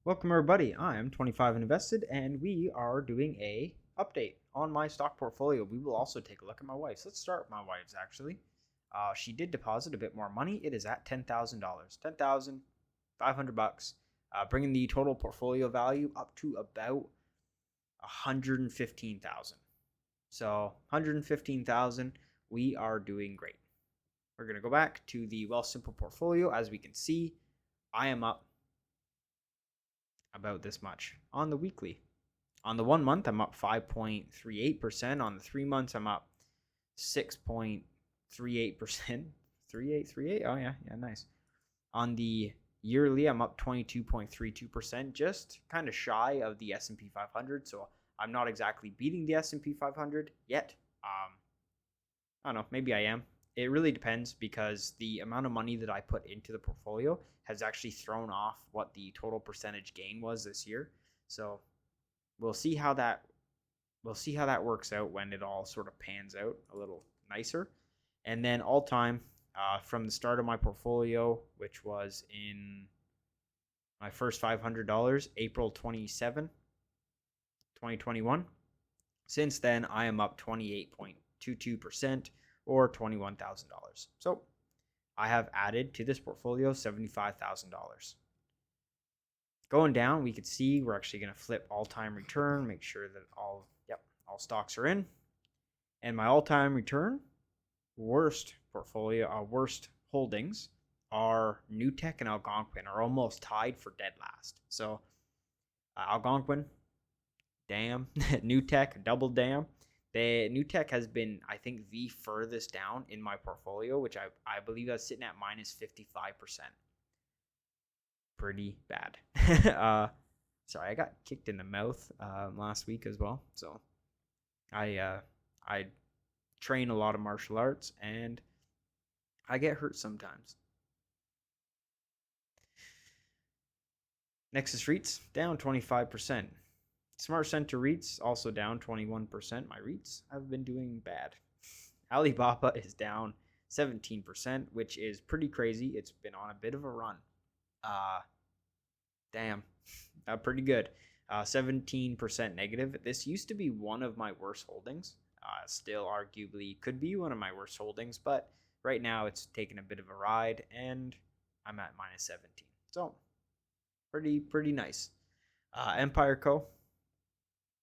Welcome everybody, I'm 25 and invested and we are doing a update on my stock portfolio. We will also take a look at my wife's. Let's start with my wife's actually. She did deposit a bit more money. It is at $10,000, $10,500, bringing the total portfolio value up to about $115,000. So $115,000, we are doing great. We're going to go back to the Wealthsimple portfolio. As we can see, I am up about this much on the weekly. On the 1 month, I'm up 5.38%. On the 3 months, I'm up 6.38%. 38. Oh yeah, nice. On the yearly, I'm up 22.32%, just kind of shy of the S&P 500. So I'm not exactly beating the S&P 500 yet. I don't know, maybe I am. It really depends because the amount of money that I put into the portfolio has actually thrown off what the total percentage gain was this year. So we'll see how that works out when it all sort of pans out a little nicer. And then all time from the start of my portfolio, which was in my first $500, April 27, 2021. Since then, I am up 28.22%. or $21,000. So I have added to this portfolio $75,000. Going down, we could see we're actually going to flip all-time return, make sure that all stocks are in. And my all-time return, worst holdings are NEWT and Algonquin are almost tied for dead last. So Algonquin, damn, NEWT, double damn. The NEWT has been, I think, the furthest down in my portfolio, which I believe that's sitting at minus 55%. Pretty bad. Sorry, I got kicked in the mouth last week as well. So I train a lot of martial arts and I get hurt sometimes. Nexus REITs down 25%. Smart Center REITs also down 21%. My REITs have been doing bad. Alibaba is down 17%, which is pretty crazy. It's been on a bit of a run. Pretty good. 17% negative. This used to be one of my worst holdings. Still arguably could be one of my worst holdings, but right now it's taken a bit of a ride and I'm at minus 17. So pretty nice. Empire.Co.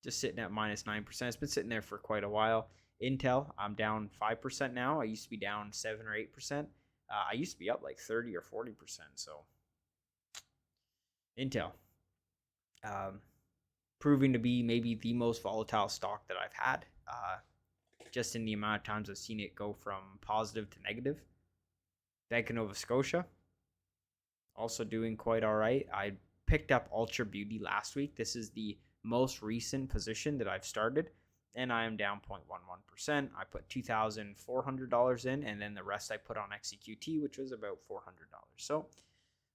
just sitting at minus 9%. It's been sitting there for quite a while. Intel, I'm down 5% now. I used to be down 7 or 8%. I used to be up like 30 or 40%. So Intel, proving to be maybe the most volatile stock that I've had. Just in the amount of times I've seen it go from positive to negative. Bank of Nova Scotia, also doing quite all right. I picked up Ultra Beauty last week. This is the most recent position that I've started, and I am down 0.11%. I put $2,400 in, and then the rest I put on Xeqt, which was about $400. So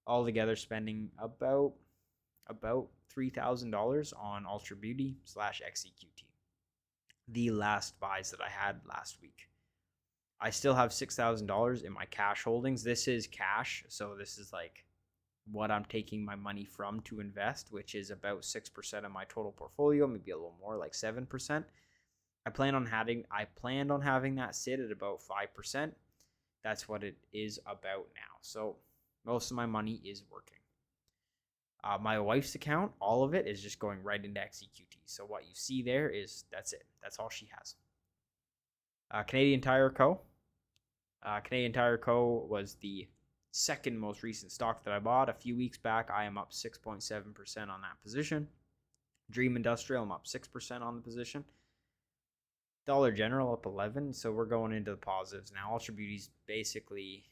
altogether spending about $3,000 on Ultra Beauty / Xeqt. The last buys that I had last week. I still have $6,000 in my cash holdings. This is cash, so this is like what I'm taking my money from to invest, which is about 6% of my total portfolio, maybe a little more, like 7%. I planned on having that sit at about 5%. That's what it is about now. So most of my money is working. My wife's account, all of it is just going right into Xeqt. So what you see there that's it. That's all she has. Canadian Tire Co. Canadian Tire Co. was the second most recent stock that I bought a few weeks back. I am up 6.7% on that position. Dream Industrial, I'm up 6% on the position. Dollar General up 11%. So we're going into the positives now. Ultra Beauty's basically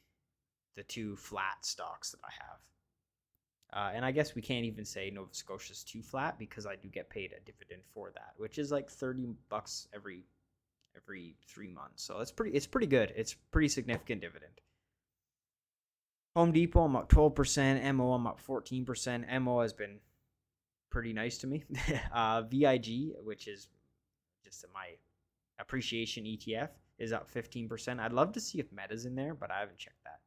the two flat stocks that I have. And I guess we can't even say Nova Scotia's too flat because I do get paid a dividend for that, which is like $30 every 3 months. So it's pretty good. It's pretty significant dividend. Home Depot, I'm up 12%. MO, I'm up 14%. MO has been pretty nice to me. VIG, which is just my appreciation ETF, is up 15%. I'd love to see if Meta's in there, but I haven't checked that.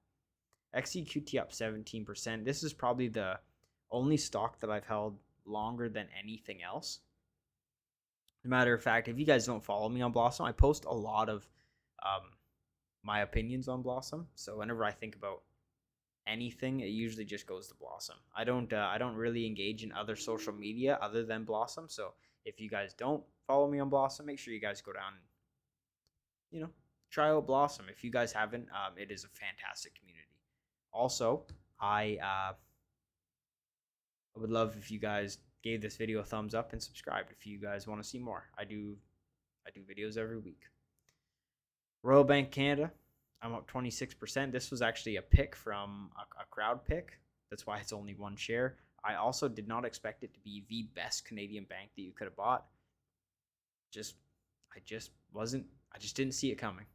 Xeqt up 17%. This is probably the only stock that I've held longer than anything else. As a matter of fact, if you guys don't follow me on Blossom, I post a lot of my opinions on Blossom. So whenever I think about anything, it usually just goes to Blossom. I don't really engage in other social media other than Blossom. So if you guys don't follow me on Blossom, make sure you guys go down and try out Blossom. If you guys haven't, it is a fantastic community. Also, I would love if you guys gave this video a thumbs up and subscribed if you guys want to see more. I do videos every week. Royal Bank Canada, I'm up 26%. This was actually a pick from a crowd pick. That's why it's only one share. I also did not expect it to be the best Canadian bank that you could have bought. I just didn't see it coming.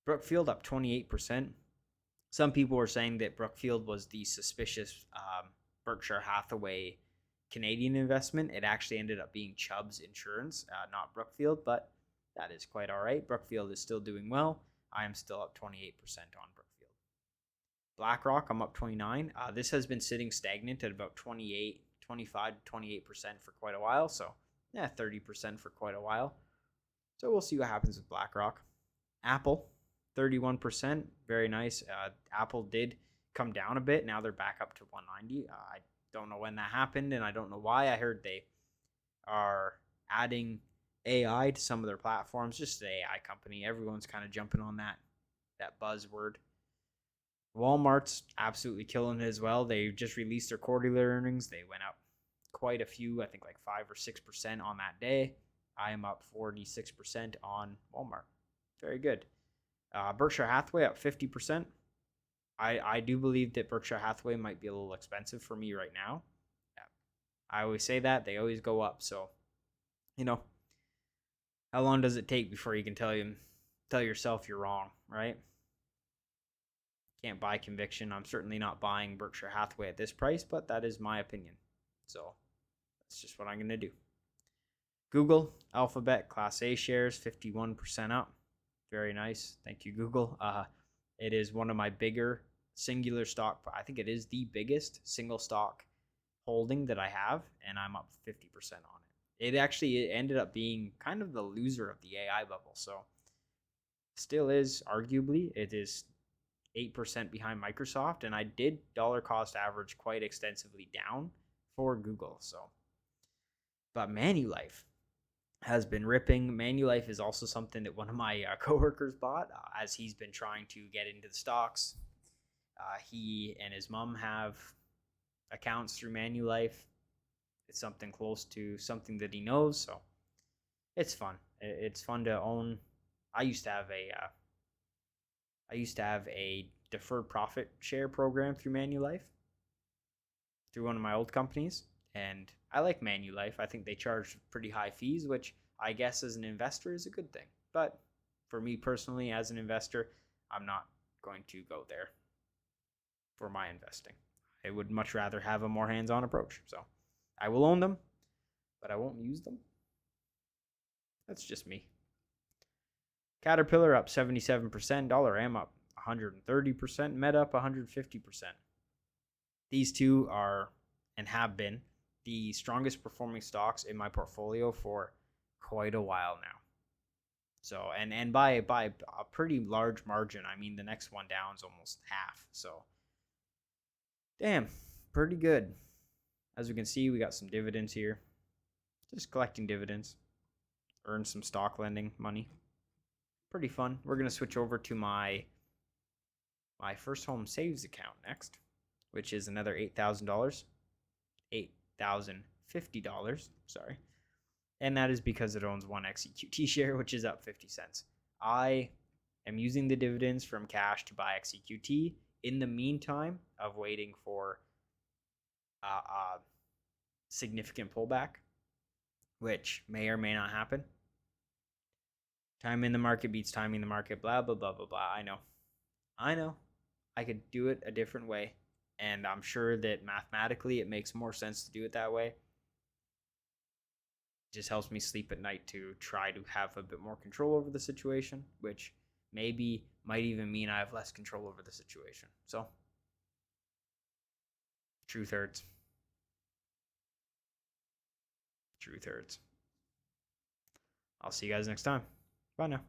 Brookfield up 28%. Some people were saying that Brookfield was the suspicious Berkshire Hathaway Canadian investment. It actually ended up being Chubb's Insurance, not Brookfield, but that is quite all right. Brookfield is still doing well. I am still up 28% on Brookfield. BlackRock, I'm up 29. This has been sitting stagnant at about 25 to 28% for quite a while. So, 30% for quite a while. So we'll see what happens with BlackRock. Apple, 31%. Very nice. Apple did come down a bit. Now they're back up to 190. I don't know when that happened, and I don't know why. I heard they are adding AI to some of their platforms. Just an AI company. Everyone's kind of jumping on that buzzword. Walmart's absolutely killing it as well. They just released their quarterly earnings. They went up quite a few, I think like 5 or 6% on that day. I am up 46% on Walmart. Very good. Berkshire Hathaway up 50%. I do believe that Berkshire Hathaway might be a little expensive for me right now. I always say that. They always go up. So, how long does it take before you can tell yourself you're wrong, right? Can't buy conviction. I'm certainly not buying Berkshire Hathaway at this price, but that is my opinion. So, that's just what I'm going to do. Google, Alphabet, Class A shares, 51% up. Very nice. Thank you, Google. It is one of my bigger singular stock. I think it is the biggest single stock holding that I have, and I'm up 50% on it. It ended up being kind of the loser of the AI bubble. So still is, arguably, it is 8% behind Microsoft, and I did dollar cost average quite extensively down for Google. So, but Manulife has been ripping. Manulife is also something that one of my coworkers bought as he's been trying to get into the stocks. He and his mom have accounts through Manulife. It's something close to something that he knows, so it's fun. It's fun to own. I used to have a deferred profit share program through Manulife, through one of my old companies, and I like Manulife. I think they charge pretty high fees, which I guess as an investor is a good thing. But for me personally, as an investor, I'm not going to go there for my investing. I would much rather have a more hands-on approach. So I will own them, but I won't use them. That's just me. Caterpillar up 77%, Dollar Am up 130%, Meta up 150%. These two are and have been the strongest performing stocks in my portfolio for quite a while now. So, and by a pretty large margin. I mean, the next one down is almost half. So, damn, pretty good. As we can see, we got some dividends here. Just collecting dividends. Earn some stock lending money. Pretty fun. We're going to switch over to my First Home Saves account next, which is another $8,000. $8,050, sorry. And that is because it owns one Xeqt share, which is up 50 cents. I am using the dividends from cash to buy Xeqt in the meantime of waiting for a significant pullback, which may or may not happen. Time in the market beats timing in the market, blah, blah, blah, blah, blah. I know. I could do it a different way, and I'm sure that mathematically it makes more sense to do it that way. It just helps me sleep at night to try to have a bit more control over the situation, which maybe might even mean I have less control over the situation. So, truth hurts. truth hurts. I'll see you guys next time. Bye now.